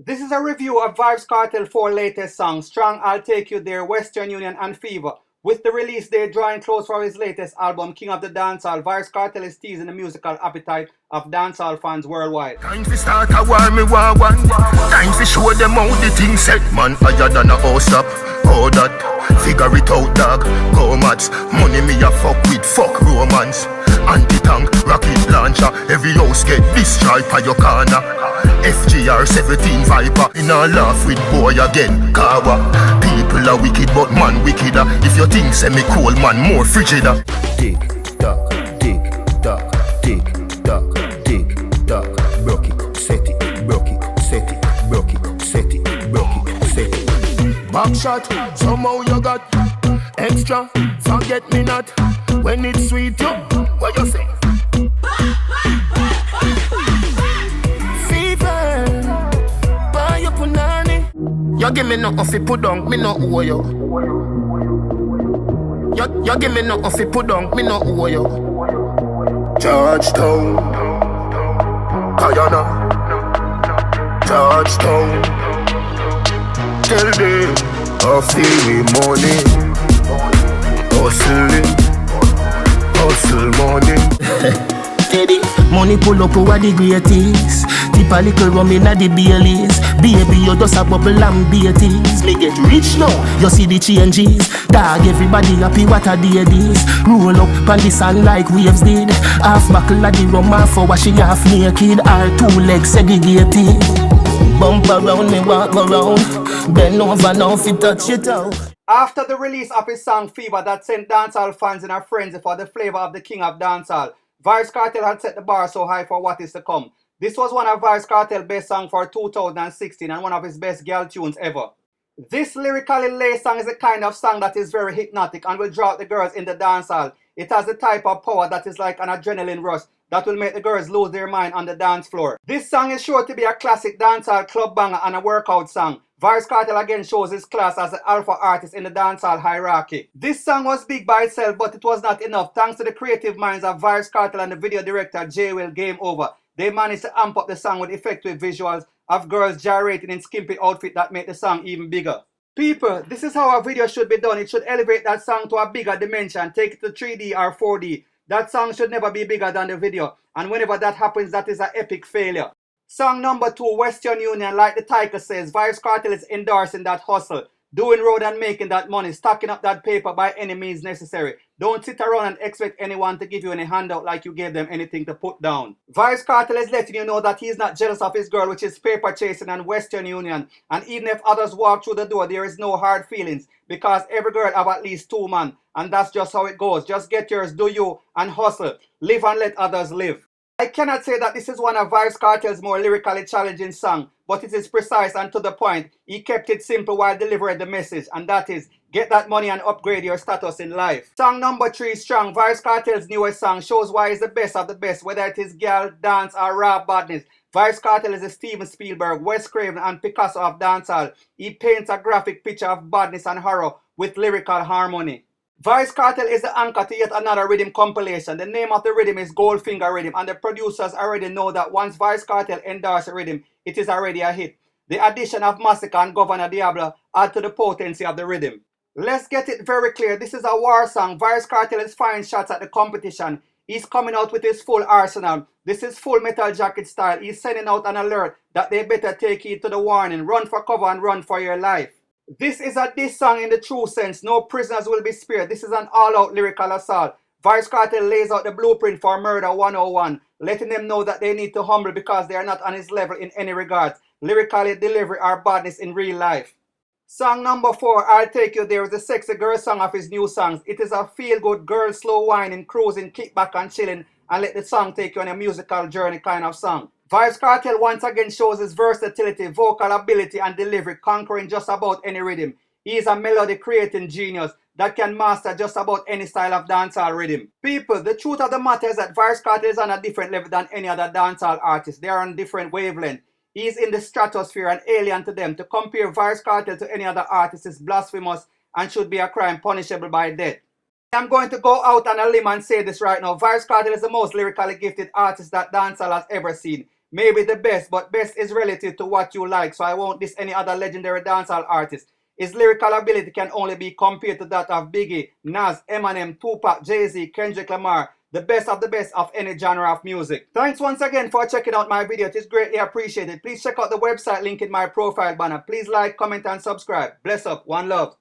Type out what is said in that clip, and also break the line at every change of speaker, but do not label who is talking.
This is a review of Vybz Kartel 4 latest songs, Strong, I'll Take You There, Western Union and Fever. With the release date drawing close for his latest album, King of the Dancehall, Vybz Kartel is teasing the musical appetite of dancehall fans worldwide.
Time to start a war, me war one. Time to show them how the thing set. Man higher than a house up. All that, figure it out, dog. Go mats, money me a fuck with, fuck romance. Anti-tank, rocket launcher, every house get destroyed by your corner. FGR 17 Viper, in a laugh with boy again, Kawa. People are wicked, but man wickeder. If you think semi cold, man more frigider. Tick tock, tick tock, tick tock, tick tock. Broke it, set it, broke it, set it, broke it, set it, broke it, set it. Back shot, somehow you got extra. Forget me not when it's sweet. You, what you say? Fever, buy your punani. You give me nothing fi put down, me no owe you. You give me nothing fi put down, me no owe you. Georgetown, Guyana, Georgetown. Tell them I feel money, hustling, hustle money. Steady, money pull up over the greatest. Tip a little rum inna the Baileys. Baby, you just a bubble and beaties. Me get rich now, you see the changes. Dog, everybody happy, what a day this. Roll up on the sun like waves did. Half buckle of the rum, half for wash half naked. Our two legs segregated. Bump around, me walk around. Bend over now, fi touch it out.
After the release of his song Fever that sent dancehall fans in a frenzy for the flavor of the king of dancehall, Vybz Kartel had set the bar so high for what is to come. This was one of Vybz Kartel's best songs for 2016 and one of his best girl tunes ever. This lyrically laced song is the kind of song that is very hypnotic and will draw out the girls in the dancehall. It has the type of power that is like an adrenaline rush that will make the girls lose their mind on the dance floor. This song is sure to be a classic dancehall club banger and a workout song. Vybz Kartel again shows his class as the alpha artist in the dancehall hierarchy. This song was big by itself, but it was not enough. Thanks to the creative minds of Vybz Kartel and the video director J Will Game Over, they managed to amp up the song with effective visuals of girls gyrating in skimpy outfits that make the song even bigger. People, this is how a video should be done. It should elevate that song to a bigger dimension, take it to 3D or 4D. That song should never be bigger than the video, and whenever that happens, that is an epic failure. Song number 2, Western Union, like the title says, Vybz Kartel is endorsing that hustle, doing road and making that money, stacking up that paper by any means necessary. Don't sit around and expect anyone to give you any handout like you gave them anything to put down. Vybz Kartel is letting you know that he is not jealous of his girl, which is paper chasing and Western Union. And even if others walk through the door, there is no hard feelings, because every girl have at least 2 men, and that's just how it goes. Just get yours, do you, and hustle. Live and let others live. I cannot say that this is one of Vybz Kartel's more lyrically challenging songs, but it is precise and to the point. He kept it simple while delivering the message, and that is, get that money and upgrade your status in life. Song number 3, Strong, Vybz Kartel's newest song, shows why he's the best of the best, whether it is girl, dance, or raw badness. Vybz Kartel is a Steven Spielberg, Wes Craven, and Picasso of dancehall. He paints a graphic picture of badness and horror with lyrical harmony. Vybz Kartel is the anchor to yet another rhythm compilation. The name of the rhythm is Goldfinger Rhythm, and the producers already know that once Vybz Kartel endorses a rhythm, it is already a hit. The addition of Massacre and Governor Diablo add to the potency of the rhythm. Let's get it very clear, this is a war song. Vybz Kartel is firing shots at the competition. He's coming out with his full arsenal. This is Full Metal Jacket style. He's sending out an alert that they better take heed to the warning. Run for cover and run for your life. This is a diss song in the true sense. No prisoners will be spared. This is an all-out lyrical assault. Vybz Kartel lays out the blueprint for Murder 101, letting them know that they need to humble because they are not on his level in any regards, lyrically, delivery, or badness in real life. Song number 4, I'll Take You There, is the sexy girl song of his new songs. It is a feel-good girl slow whining, cruising, kick back and chilling, and let the song take you on a musical journey kind of song. Vybz Kartel once again shows his versatility, vocal ability, and delivery, conquering just about any rhythm. He is a melody creating genius that can master just about any style of dancehall rhythm. People, the truth of the matter is that Vybz Kartel is on a different level than any other dancehall artist. They are on a different wavelength. He is in the stratosphere and alien to them. To compare Vybz Kartel to any other artist is blasphemous and should be a crime punishable by death. I'm going to go out on a limb and say this right now. Vybz Kartel is the most lyrically gifted artist that dancehall has ever seen. maybe the best, but best is relative to what you like, so I won't diss any other legendary dancehall artist. His lyrical ability can only be compared to that of Biggie, Nas, Eminem, Tupac, Jay-Z, Kendrick Lamar, the best of any genre of music. Thanks once again for checking out my video. It is greatly appreciated. Please check out the website link in my profile banner. Please like, comment, and subscribe. Bless up. One love.